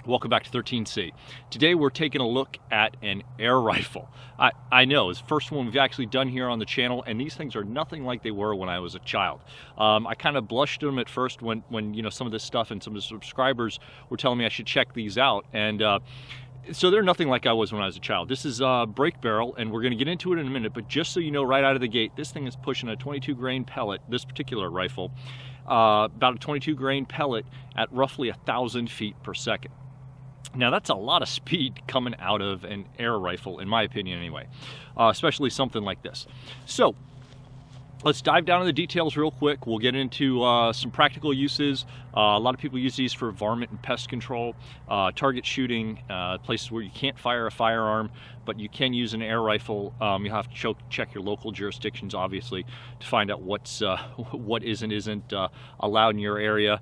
Welcome back to 13C. Today we're taking a look at an air rifle. I know, it's the first one we've actually done here on the channel, and these things are nothing like they were when I was a child. I kind of blushed at them at first when you know, some of this stuff and some of the subscribers were telling me I should check these out, and so they're nothing like I was when I was a child. This is a break barrel, and we're going to get into it in a minute, but just so you know right out of the gate, this thing is pushing a 22 grain pellet, this particular rifle, about a 22 grain pellet at roughly 1,000 feet per second. Now that's a lot of speed coming out of an air rifle, in my opinion anyway, especially something like this. So let's dive down into the details real quick. We'll get into some practical uses. A lot of people use these for varmint and pest control, target shooting, places where you can't fire a firearm, but you can use an air rifle. You have to check your local jurisdictions, obviously, to find out what is and isn't allowed in your area.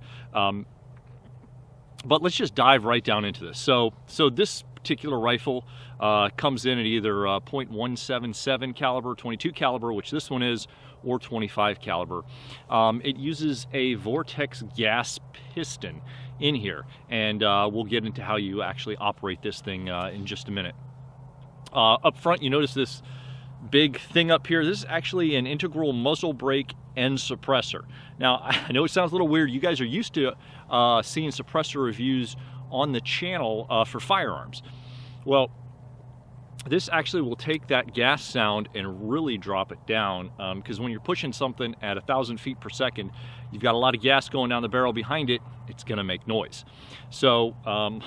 But let's just dive right down into this. So this particular rifle comes in at either .177 caliber, 22 caliber, which this one is, or 25 caliber. It uses a Vortex gas piston in here, and we'll get into how you actually operate this thing in just a minute. Up front, you notice this big thing up here. This is actually an integral muzzle brake and suppressor. Now, I know it sounds a little weird. You guys are used to seeing suppressor reviews on the channel for firearms. Well, this actually will take that gas sound and really drop it down, because when you're pushing something at 1,000 feet per second, you've got a lot of gas going down the barrel behind it, it's going to make noise. So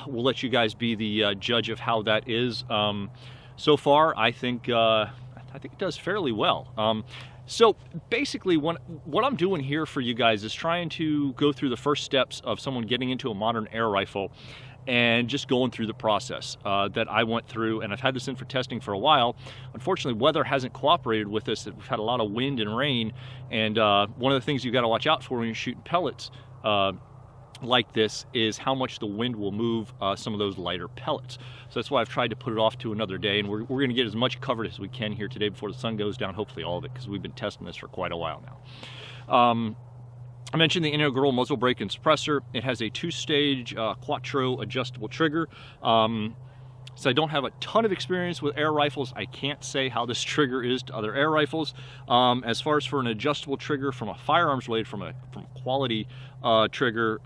we'll let you guys be the judge of how that is. So far, I think it does fairly well. So basically, what I'm doing here for you guys is trying to go through the first steps of someone getting into a modern air rifle and just going through the process that I went through. And I've had this in for testing for a while. Unfortunately, weather hasn't cooperated with us. We've had a lot of wind and rain. And one of the things you've got to watch out for when you're shooting pellets like this is how much the wind will move some of those lighter pellets. So that's why I've tried to put it off to another day, and we're going to get as much covered as we can here today before the sun goes down, hopefully all of it, because we've been testing this for quite a while now. I mentioned the integral muzzle brake and suppressor. It has a two-stage quattro adjustable trigger. So I don't have a ton of experience with air rifles. I can't say how this trigger is to other air rifles. As far as for an adjustable trigger from a firearms blade, from a quality trigger,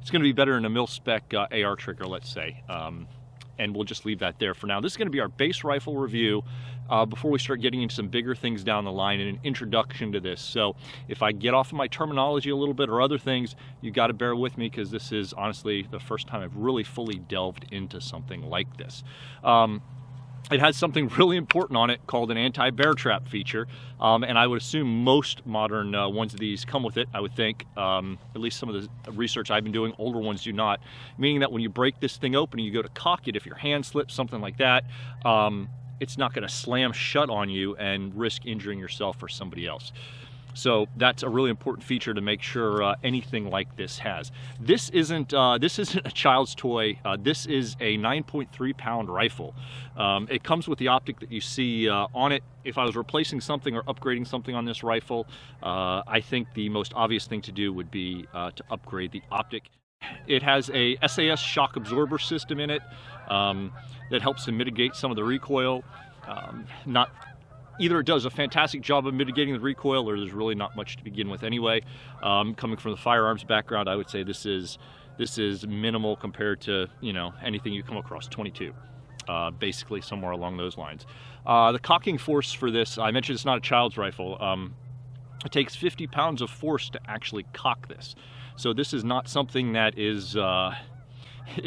it's going to be better than a mil-spec AR trigger, let's say. And we'll just leave that there for now. This is going to be our base rifle review before we start getting into some bigger things down the line and an introduction to this. So if I get off of my terminology a little bit or other things, you got to bear with me, because this is honestly the first time I've really fully delved into something like this. It has something really important on it called an anti-bear trap feature, and I would assume most modern ones of these come with it, I would think. At least some of the research I've been doing, older ones do not, meaning that when you break this thing open and you go to cock it, if your hand slips, something like that, it's not going to slam shut on you and risk injuring yourself or somebody else. So that's a really important feature to make sure anything like this has. This isn't a child's toy. This is a 9.3 pound rifle. It comes with the optic that you see on it. If I was replacing something or upgrading something on this rifle, I think the most obvious thing to do would be to upgrade the optic. It has a SAS shock absorber system in it that helps to mitigate some of the recoil. Either it does a fantastic job of mitigating the recoil, or there's really not much to begin with anyway. Coming from the firearms background, I would say this is minimal compared to, you know, anything you come across 22. Basically somewhere along those lines. The cocking force for this, I mentioned it's not a child's rifle. It takes 50 pounds of force to actually cock this. So this is not something that is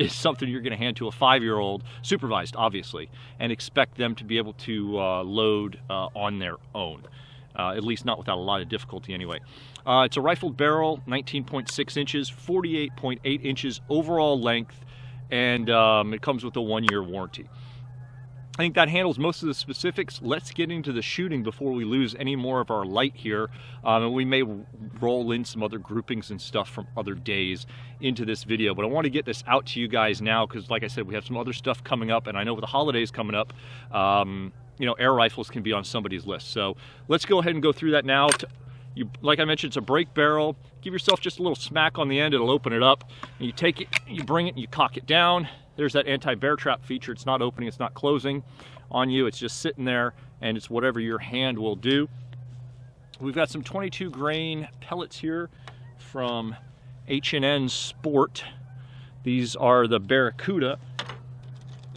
something you're going to hand to a 5-year-old, supervised obviously, and expect them to be able to load on their own, at least not without a lot of difficulty anyway. It's a rifled barrel, 19.6 inches, 48.8 inches overall length, and it comes with a 1-year warranty. I think that handles most of the specifics. Let's get into the shooting before we lose any more of our light here. And we may roll in some other groupings and stuff from other days into this video. But I want to get this out to you guys now because, like I said, we have some other stuff coming up. And I know with the holidays coming up, you know, air rifles can be on somebody's list. So let's go ahead and go through that now. like I mentioned, it's a break barrel. Give yourself just a little smack on the end, it'll open it up. And you take it, you bring it, and you cock it down. There's that anti-bear trap feature. It's not opening, it's not closing on you. It's just sitting there, and it's whatever your hand will do. We've got some 22 grain pellets here from H&N Sport. These are the Barracuda,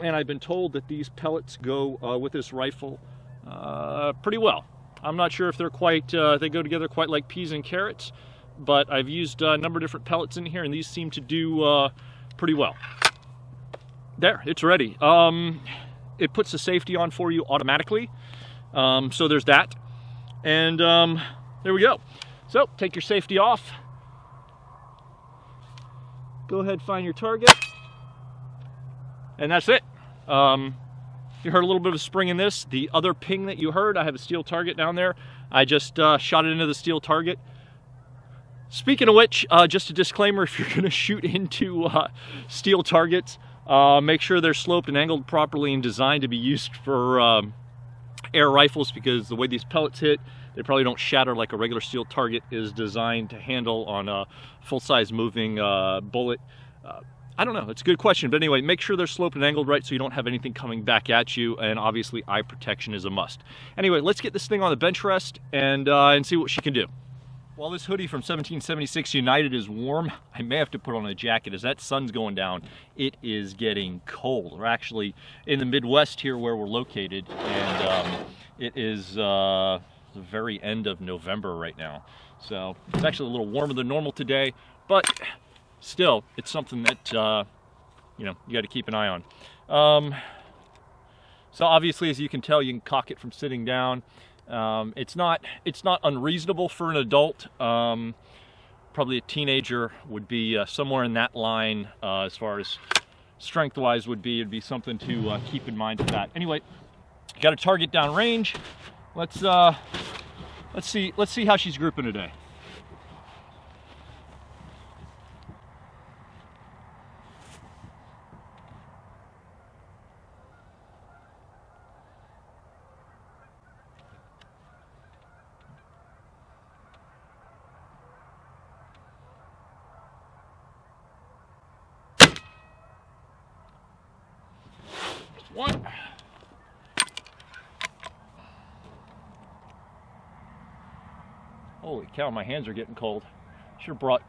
and I've been told that these pellets go with this rifle pretty well. I'm not sure if they're quite, they go together quite like peas and carrots, but I've used a number of different pellets in here, and these seem to do pretty well. There, it's ready. It puts the safety on for you automatically, so there's that. And there we go. So take your safety off. Go ahead, find your target. And that's it. You heard a little bit of a spring in this. The other ping that you heard, I have a steel target down there. I just shot it into the steel target. Speaking of which, just a disclaimer, if you're gonna shoot into steel targets, make sure they're sloped and angled properly and designed to be used for air rifles, because the way these pellets hit, they probably don't shatter like a regular steel target is designed to handle on a full-size moving bullet. I don't know, it's a good question, but anyway, make sure they're sloped and angled right so you don't have anything coming back at you, and obviously eye protection is a must. Anyway, let's get this thing on the bench rest and see what she can do. While this hoodie from 1776 United is warm, I may have to put on a jacket as that sun's going down. It is getting cold. We're actually in the Midwest here where we're located, and it is the very end of November right now. So it's actually a little warmer than normal today, but still, it's something that you know, you got to keep an eye on. So obviously, as you can tell, you can cock it from sitting down. It's not unreasonable for an adult. Probably a teenager would be somewhere in that line as far as strength-wise would be. It'd be something to keep in mind for that. Anyway, got a target down range. Let's see how she's grouping today. One. Holy cow, my hands are getting cold. Sure brought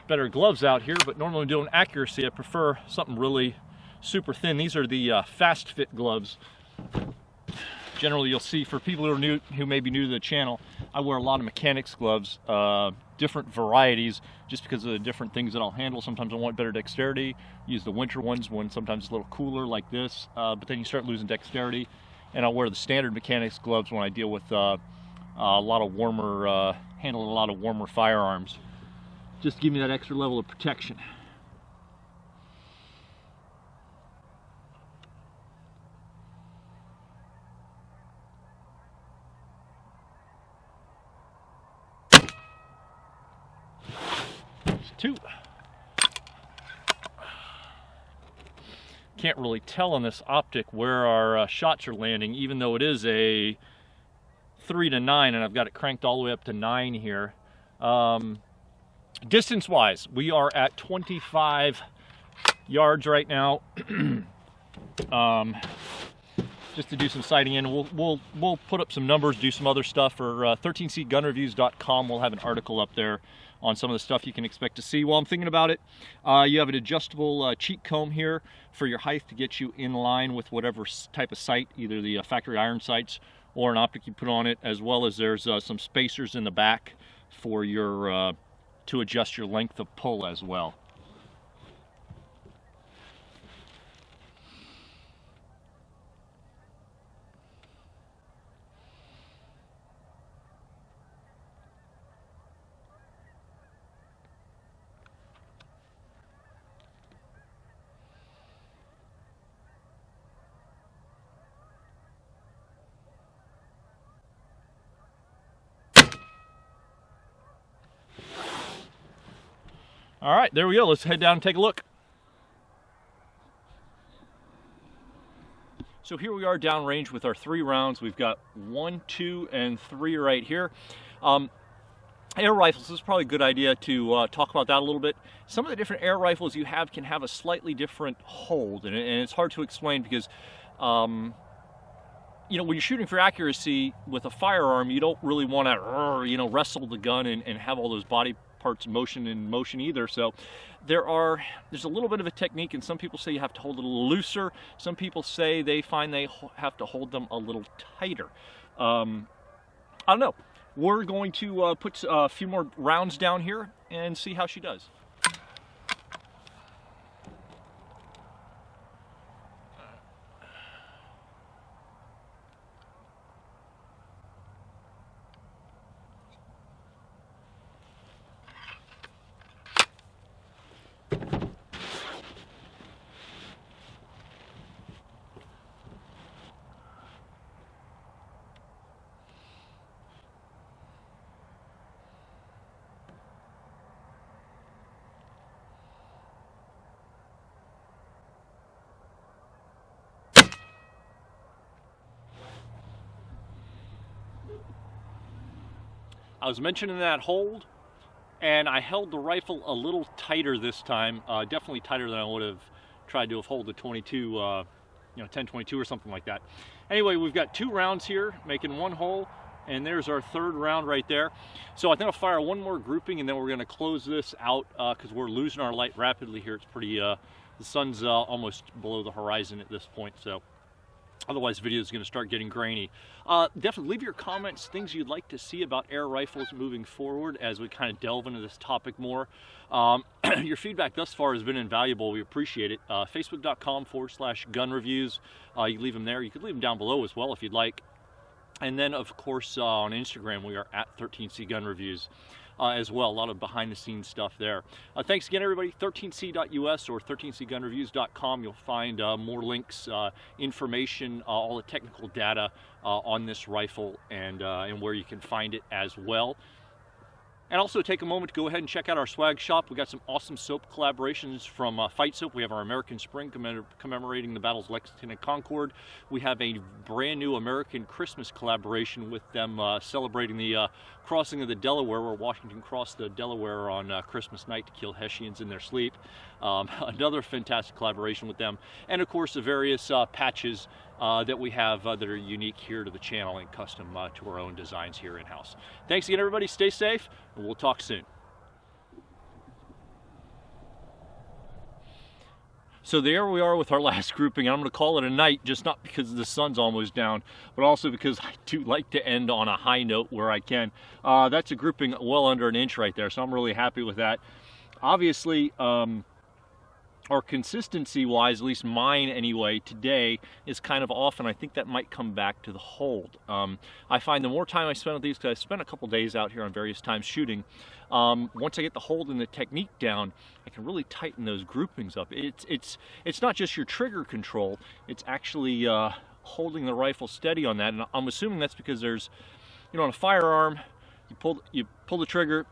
better gloves out here, but normally when doing accuracy, I prefer something really super thin. These are the fast fit gloves. Generally, you'll see, for people who may be new to the channel, I wear a lot of mechanics gloves, different varieties, just because of the different things that I'll handle. Sometimes I want better dexterity. Use the winter ones when sometimes it's a little cooler like this, but then you start losing dexterity. And I'll wear the standard mechanics gloves when I deal with a lot of warmer, handling a lot of warmer firearms. Just to give me that extra level of protection. Two. Can't really tell on this optic where our shots are landing, even though it is a 3 to 9, and I've got it cranked all the way up to 9 here. Distance-wise, we are at 25 yards right now. Just to do some sighting in, we'll put up some numbers, do some other stuff for 13cgunreviews.com. We'll have an article up there on some of the stuff you can expect to see. While I'm thinking about it, you have an adjustable cheek comb here for your height to get you in line with whatever type of sight, either the factory iron sights or an optic you put on it, as well as there's some spacers in the back for your to adjust your length of pull as well. All right, there we go. Let's head down and take a look. So here we are downrange with our 3 rounds. We've got 1, 2, and 3 right here. Air rifles, this is probably a good idea to talk about that a little bit. Some of the different air rifles you have can have a slightly different hold, and it's hard to explain because, you know, when you're shooting for accuracy with a firearm, you don't really want to, you know, wrestle the gun and have all those body parts in motion either. So there's a little bit of a technique, and some people say you have to hold it a little looser. Some people say they find they have to hold them a little tighter. I don't know. We're going to put a few more rounds down here and see how she does. I was mentioning that hold, and I held the rifle a little tighter this time, definitely tighter than I would have tried to have held the 22, you know, 10-22 or something like that. Anyway, we've got 2 rounds here, making 1 hole, and there's our 3rd round right there. So I think I'll fire 1 more grouping, and then we're going to close this out because we're losing our light rapidly here. It's pretty, the sun's almost below the horizon at this point, so otherwise the video is going to start getting grainy. Definitely leave your comments, things you'd like to see about air rifles moving forward as we kind of delve into this topic more. Your feedback thus far has been invaluable. We appreciate it. Facebook.com/gun reviews. You can leave them there. You could leave them down below as well if you'd like. And then, of course, on Instagram, we are at 13C Gun Reviews as well. A lot of behind-the-scenes stuff there. Thanks again, everybody. 13C.us or 13cgunreviews.com. You'll find more links, information, all the technical data on this rifle and where you can find it as well. And also take a moment to go ahead and check out our swag shop. We got some awesome soap collaborations from Fight Soap. We have our American Spring commemorating the battles of Lexington and Concord. We have a brand new American Christmas collaboration with them celebrating the crossing of the Delaware, where Washington crossed the Delaware on Christmas night to kill Hessians in their sleep. Another fantastic collaboration with them. And of course the various patches that we have that are unique here to the channel and custom to our own designs here in-house. Thanks again, everybody. Stay safe, and we'll talk soon. So there we are with our last grouping. I'm going to call it a night, just not because the sun's almost down, but also because I do like to end on a high note where I can. That's a grouping well under an inch right there, so I'm really happy with that. Obviously, our consistency-wise, at least mine anyway, today is kind of off, and I think that might come back to the hold. I find the more time I spend with these, because I spent a couple days out here on various times shooting, once I get the hold and the technique down, I can really tighten those groupings up. It's not just your trigger control, it's actually holding the rifle steady on that, and I'm assuming that's because there's, you know, on a firearm, you pull the trigger,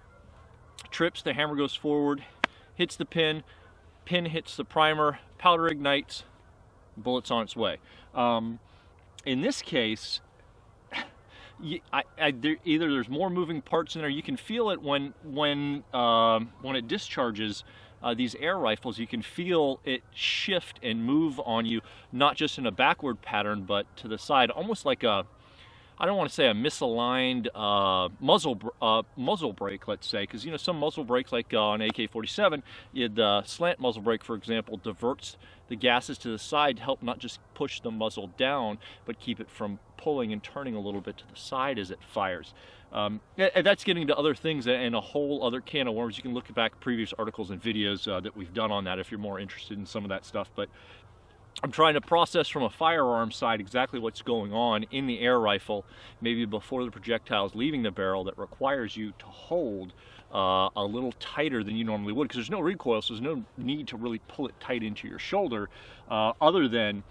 trips, the hammer goes forward, hits the pin hits the primer, powder ignites, bullet's on its way. In this case, either there's more moving parts in there. You can feel it when it discharges these air rifles. You can feel it shift and move on you, not just in a backward pattern, but to the side, almost like a, I don't want to say a misaligned muzzle brake, let's say, because, you know, some muzzle brakes, like on AK-47, the slant muzzle brake, for example, diverts the gases to the side to help not just push the muzzle down, but keep it from pulling and turning a little bit to the side as it fires. And that's getting to other things and a whole other can of worms. You can look back at previous articles and videos that we've done on that if you're more interested in some of that stuff. But I'm trying to process from a firearm side exactly what's going on in the air rifle, maybe before the projectile's leaving the barrel, that requires you to hold a little tighter than you normally would, because there's no recoil, so there's no need to really pull it tight into your shoulder, other than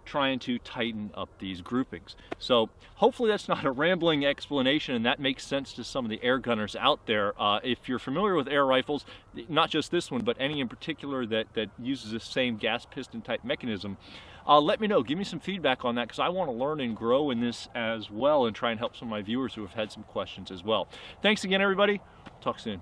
trying to tighten up these groupings. So hopefully that's not a rambling explanation and that makes sense to some of the air gunners out there. If you're familiar with air rifles, not just this one, but any in particular that uses the same gas piston type mechanism, let me know. Give me some feedback on that, because I want to learn and grow in this as well and try and help some of my viewers who have had some questions as well. Thanks again, everybody. Talk soon.